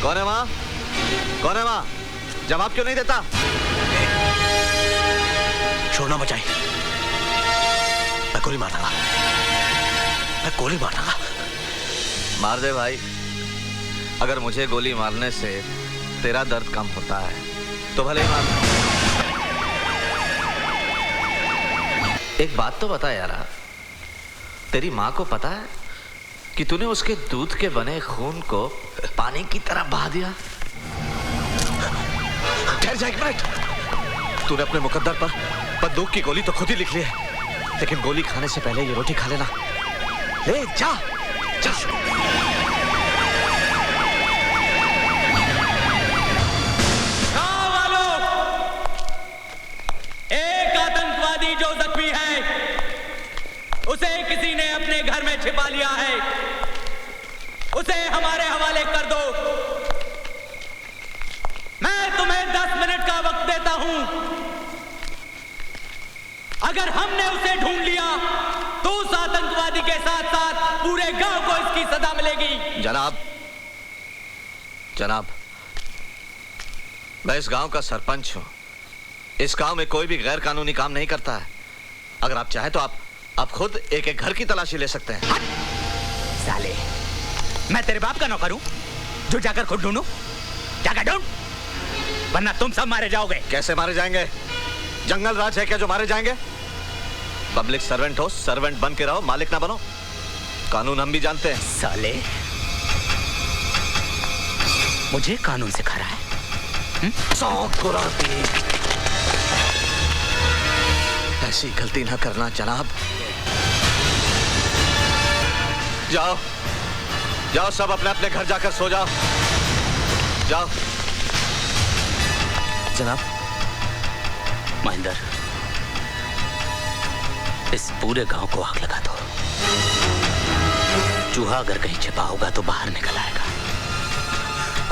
कौन है वहां? कौन है वहां? जवाब क्यों नहीं देता? छोड़ना बचाई, मैं गोली मार दूंगा, मैं गोली मार दूंगा। मार दे भाई। अगर मुझे गोली मारने से तेरा दर्द कम होता है तो भले ही मार। एक बात तो बता यारा, तेरी माँ को पता है कि तूने उसके दूध के बने खून को पानी की तरह बहा दिया? ठहर जा एक मिनट। तूने अपने मुकद्दर पर बंदूक की गोली तो खुद ही लिख ली है, लेकिन गोली खाने से पहले ये रोटी खा लेना। ले जा, जा। एक आतंकवादी जो जख्मी है उसे किसी ने अपने घर में छिपा लिया है, उसे हमारे हवाले कर दो। मैं तुम्हें 10 मिनट का वक्त देता हूं। अगर हमने उसे ढूंढ लिया तो उस आतंकवादी के साथ साथ पूरे गांव को इसकी सजा मिलेगी। जनाब, जनाब, मैं इस गांव का सरपंच हूं। इस गांव में कोई भी गैर कानूनी काम नहीं करता है। अगर आप चाहें तो आप खुद एक एक घर की तलाशी ले सकते हैं। साले, मैं तेरे बाप का नौकर हूं जो जाकर खुद ढूंढूं? जाकर ढूंढ, वरना तुम सब मारे जाओगे। कैसे मारे जाएंगे? जंगल राज है क्या जो मारे जाएंगे? पब्लिक सर्वेंट हो, सर्वेंट बन के रहो, मालिक ना बनो। कानून हम भी जानते हैं। साले, मुझे कानून सिखा रहा है? ऐसी गलती ना करना जनाब। जाओ, जाओ, सब अपने अपने घर जाकर सो जाओ। जाओ। जनाब, महेंद्र, इस पूरे गांव को आग लगा दो। चूहा अगर कहीं छिपा होगा तो बाहर निकल आएगा।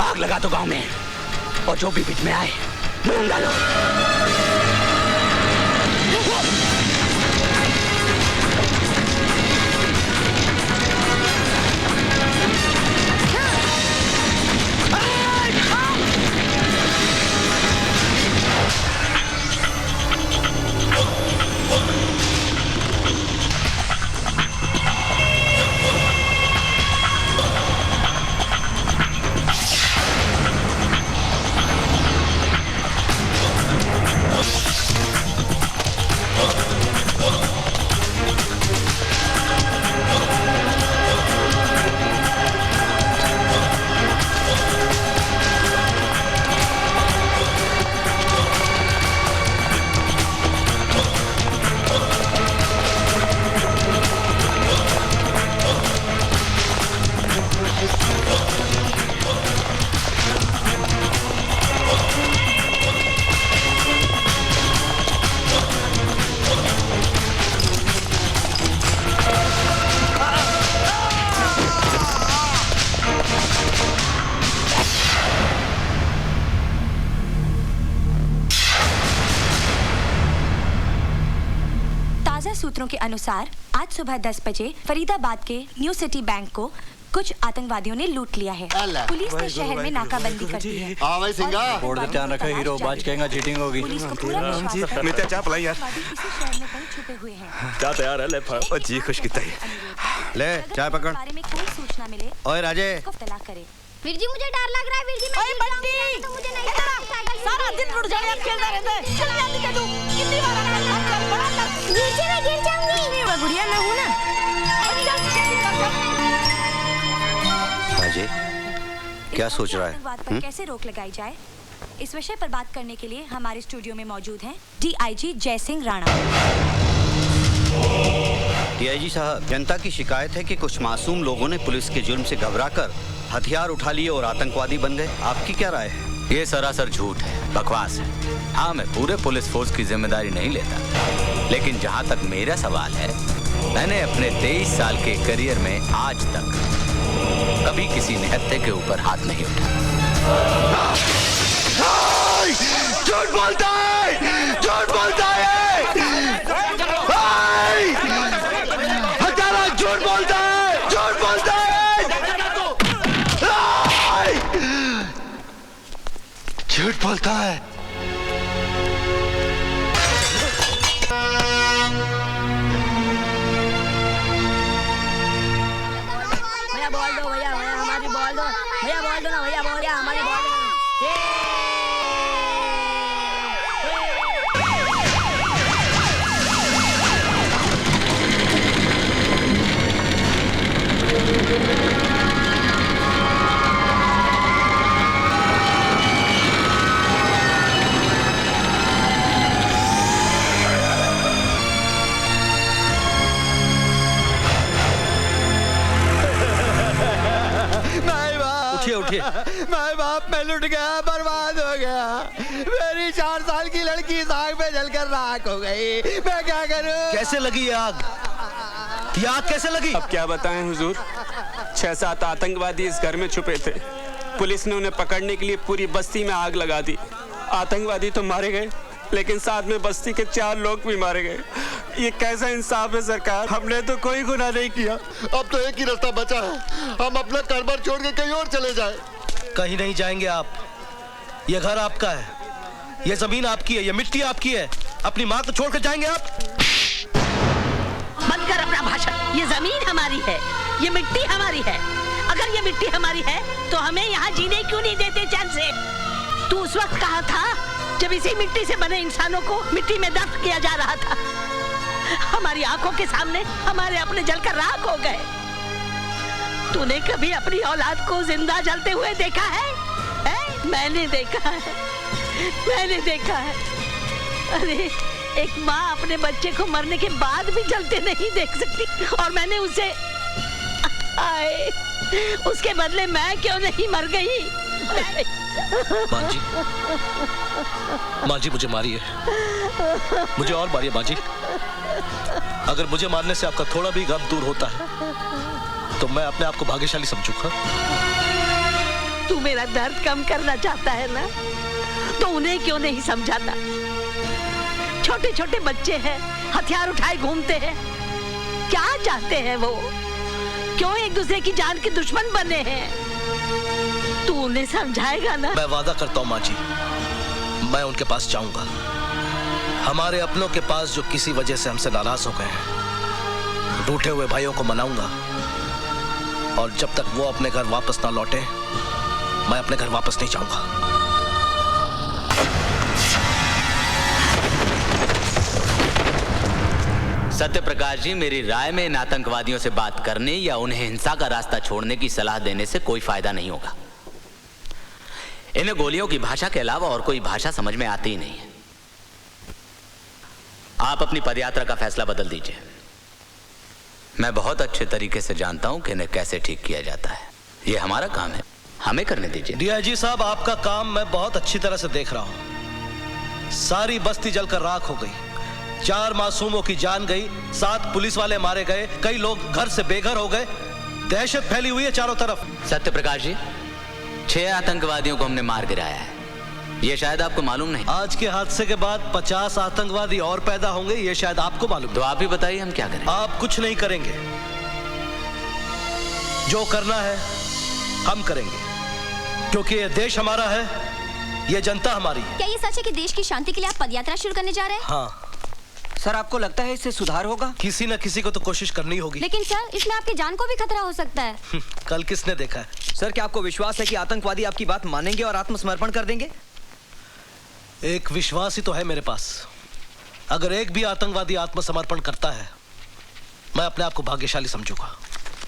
आग लगा दो गांव में, और जो भी बीच में आए ढूंढ डालो। सूत्रों के अनुसार आज सुबह 10 बजे फरीदाबाद के न्यू सिटी बैंक को कुछ आतंकवादियों ने लूट लिया है। पुलिस ने शहर में नाकाबंदी कर दी है। भाई सिंगा बोर्ड पे ध्यान रखो, हीरो बाज कहेगा चीटिंग होगी। पुलिस को पूरा विश्वास है मित्या चाय पिलाई यार। इसी शहर में कहीं छुपे हुए हैं। क्या तैयार है? ले ओ जी खुश की तई। ले चाय पकड़। बारे में कोई सूचना मिले ओए राजे, इसको तलाक करे। वीर जी मुझे डर लग रहा है। वीर जी मैं बंटी तो मुझे नहीं सारा दिन रुट जाने आप खेलते रहते। चल जल्दी कर दो, कितनी बार आना है? बड़ा लग। वीर जी मैं गिर जाऊंगी। नहीं मैं गुड़िया मैं हूं ना। राजे क्या सोच रहा है? आतंकवाद पर कैसे रोक लगाई जाए, इस विषय पर बात करने के लिए हमारे स्टूडियो में मौजूद हैं डीआईजी जय सिंह राणा। डीआईजी साहब, जनता की शिकायत है कि कुछ मासूम लोगों ने पुलिस के जुर्म से घबराकर हथियार उठा लिए और आतंकवादी बन गए। आपकी क्या राय है? ये सरासर झूठ है, बकवास है। हाँ, मैं पूरे पुलिस फोर्स की जिम्मेदारी नहीं लेता, लेकिन जहाँ तक मेरा सवाल है, मैंने अपने 23 साल के करियर में आज तक कभी किसी निहत्थे के ऊपर हाथ नहीं उठाया। झूठ बोलता है, झूठ बोलता है। हजारा झूठ बोलता है, झूठ बोलता है। बोलता है। भैया बोल दो, भैया भैया हमारी बोल दो, भैया बोल दो ना, भैया बोल, भैया हमारी बोल दो। उठिए। मैं बाप मैं लुट गया, बर्बाद हो गया। मेरी 4 साल की लड़की इस आग में जलकर राख हो गई। मैं क्या करूं? कैसे लगी ये आग? ये आग कैसे लगी? अब क्या बताएं हुजूर, 6-7 आतंकवादी इस घर में छुपे थे। पुलिस ने उन्हें पकड़ने के लिए पूरी बस्ती में आग लगा दी। आतंकवादी तो मारे गए, लेकिन साथ में बस्ती के 4 लोग भी मारे गए। ये कैसा इंसाफ है सरकार? हमने तो कोई गुनाह नहीं किया। अब तो एक ही रास्ता बचा है, हम अपना घर-बार छोड़ के कहीं और चले जाएं। कहीं नहीं जाएंगे आप। ये घर आपका है, ये जमीन आपकी है, ये मिट्टी आपकी है। अपनी माँ को छोड़ कर जाएंगे आप? बंद कर अपना भाषण। ये जमीन हमारी है, ये मिट्टी हमारी है। अगर ये मिट्टी हमारी है तो हमें यहाँ जीने क्यों नहीं देते चैन से? तू उस वक्त कहाँ था जब इसी मिट्टी से बने इंसानों को मिट्टी में दफन किया जा रहा था? हमारी आंखों के सामने हमारे अपने जलकर राख हो गए। तूने कभी अपनी औलाद को जिंदा जलते हुए देखा है? मैंने देखा है, मैंने देखा है। अरे एक माँ अपने बच्चे को मरने के बाद भी जलते नहीं देख सकती, और मैंने उसे उसके बदले मैं क्यों नहीं मर गई? माँ जी मुझे मारिए, मुझे और मारिए माँ जी। अगर मुझे मारने से आपका थोड़ा भी गम दूर होता है तो मैं अपने आप को भाग्यशाली समझूंगा। तू मेरा दर्द कम करना चाहता है ना, तो उन्हें क्यों नहीं समझाता? छोटे छोटे बच्चे हैं, हथियार उठाए घूमते हैं। क्या चाहते हैं वो? क्यों एक दूसरे की जान के दुश्मन बने हैं? तू उन्हें समझाएगा ना? मैं वादा करता हूँ माँ जी, मैं उनके पास जाऊंगा। हमारे अपनों के पास जो किसी वजह से हमसे नाराज हो गए हैं, रूठे हुए भाइयों को मनाऊंगा। और जब तक वो अपने घर वापस ना लौटे, मैं अपने घर वापस नहीं जाऊंगा। सत्यप्रकाश जी, मेरी राय में इन आतंकवादियों से बात करने या उन्हें हिंसा का रास्ता छोड़ने की सलाह देने से कोई फायदा नहीं होगा। इन्हें गोलियों की भाषा के अलावा और कोई भाषा समझ में आती ही नहीं है। आप अपनी पदयात्रा का फैसला बदल दीजिए। मैं बहुत अच्छे तरीके से जानता हूं कि इन्हें कैसे ठीक किया जाता है। यह हमारा काम है, हमें करने दीजिए। डीआईजी साहब, आपका काम मैं बहुत अच्छी तरह से देख रहा हूं। सारी बस्ती जलकर राख हो गई, 4 मासूमों की जान गई, 7 पुलिस वाले मारे गए, कई लोग घर से बेघर हो गए, दहशत फैली हुई है चारों तरफ। सत्यप्रकाश जी, 6 आतंकवादियों को हमने मार गिराया है, ये शायद आपको मालूम नहीं। आज के हादसे के बाद 50 आतंकवादी और पैदा होंगे, ये शायद आपको मालूम। तो आप ही बताइए हम क्या करें? आप कुछ नहीं करेंगे, जो करना है हम करेंगे, क्योंकि ये देश हमारा है, ये जनता हमारी है। क्या ये सच है कि देश की शांति के लिए आप पदयात्रा शुरू करने जा रहे हैं? हाँ सर, आपको लगता है इससे सुधार होगा? किसी न किसी को तो कोशिश करनी होगी। लेकिन सर, इसमें आपकी जान को भी खतरा हो सकता है। कल किसने देखा है? सर, क्या आपको विश्वास है कि आतंकवादी आपकी बात मानेंगे और आत्मसमर्पण कर देंगे? एक विश्वास ही तो है मेरे पास। अगर एक भी आतंकवादी आत्मसमर्पण करता है, मैं अपने आप को भाग्यशाली समझूंगा।